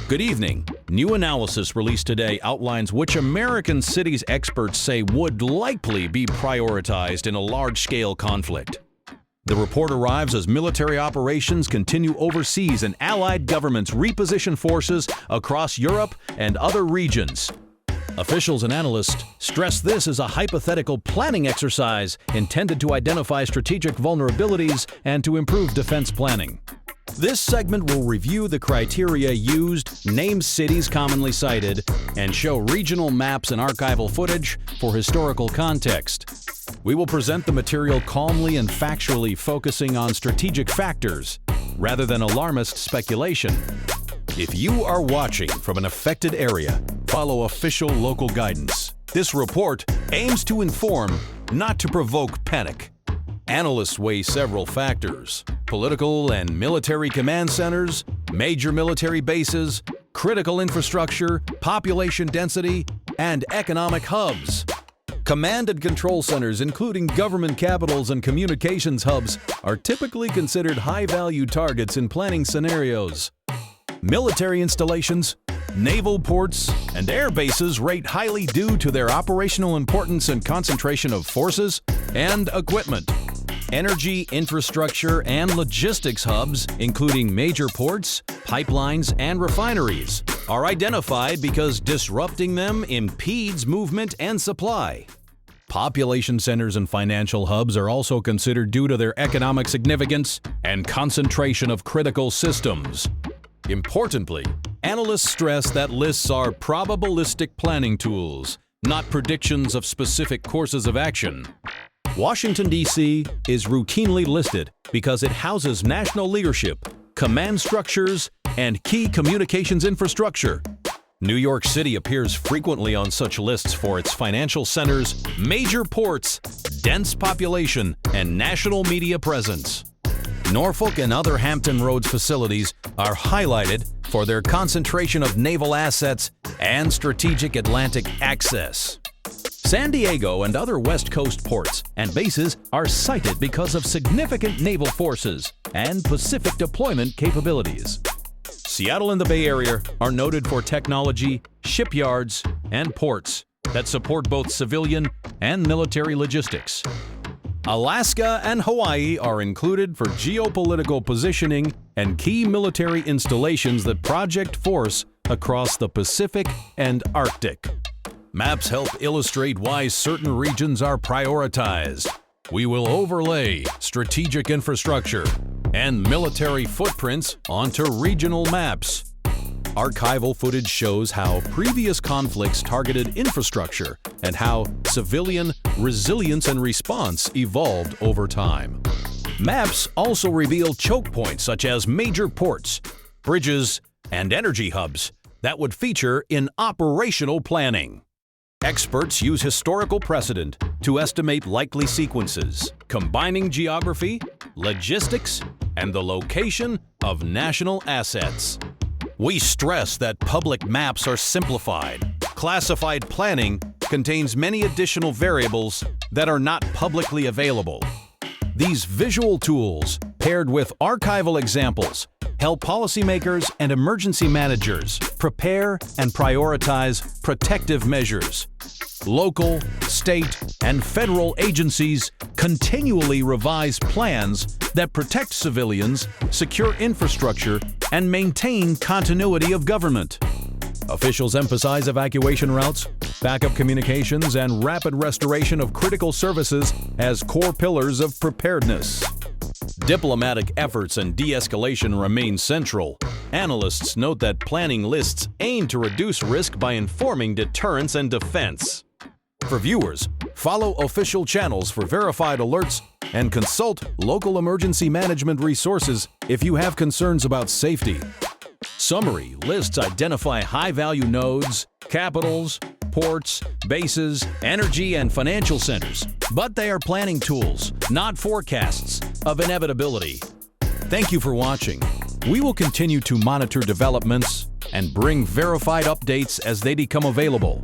Good evening. New analysis released today outlines which American cities experts say would likely be prioritized in a large-scale conflict. The report arrives as military operations continue overseas and allied governments reposition forces across Europe and other regions. Officials and analysts stress this is a hypothetical planning exercise intended to identify strategic vulnerabilities and to improve defense planning. This segment will review the criteria used, name cities commonly cited, and show regional maps and archival footage for historical context. We will present the material calmly and factually, focusing on strategic factors rather than alarmist speculation. If you are watching from an affected area, follow official local guidance. This report aims to inform, not to provoke panic. Analysts weigh several factors: political and military command centers, major military bases, critical infrastructure, population density, and economic hubs. Command and control centers, including government capitals and communications hubs, are typically considered high-value targets in planning scenarios. Military installations, naval ports, and air bases rate highly due to their operational importance and concentration of forces and equipment. Energy, infrastructure, and logistics hubs, including major ports, pipelines, and refineries, are identified because disrupting them impedes movement and supply. Population centers and financial hubs are also considered due to their economic significance and concentration of critical systems. Importantly, analysts stress that lists are probabilistic planning tools, not predictions of specific courses of action. Washington, D.C. is routinely listed because it houses national leadership, command structures, and key communications infrastructure. New York City appears frequently on such lists for its financial centers, major ports, dense population, and national media presence. Norfolk and other Hampton Roads facilities are highlighted for their concentration of naval assets and strategic Atlantic access. San Diego and other West Coast ports and bases are cited because of significant naval forces and Pacific deployment capabilities. Seattle and the Bay Area are noted for technology, shipyards, and ports that support both civilian and military logistics. Alaska and Hawaii are included for geopolitical positioning and key military installations that project force across the Pacific and Arctic. Maps help illustrate why certain regions are prioritized. We will overlay strategic infrastructure and military footprints onto regional maps. Archival footage shows how previous conflicts targeted infrastructure and how civilian resilience and response evolved over time. Maps also reveal choke points such as major ports, bridges, and energy hubs that would feature in operational planning. Experts use historical precedent to estimate likely sequences, combining geography, logistics, and the location of national assets. We stress that public maps are simplified. Classified planning contains many additional variables that are not publicly available. These visual tools, paired with archival examples, help policymakers and emergency managers prepare and prioritize protective measures. Local, state, and federal agencies continually revise plans that protect civilians, secure infrastructure, and maintain continuity of government. Officials emphasize evacuation routes, backup communications, and rapid restoration of critical services as core pillars of preparedness. Diplomatic efforts and de-escalation remain central. Analysts note that planning lists aim to reduce risk by informing deterrence and defense. For viewers, follow official channels for verified alerts and consult local emergency management resources if you have concerns about safety. Summary lists identify high-value nodes, capitals, ports, bases, energy, and financial centers, but they are planning tools, not forecasts of inevitability. Thank you for watching. We will continue to monitor developments and bring verified updates as they become available.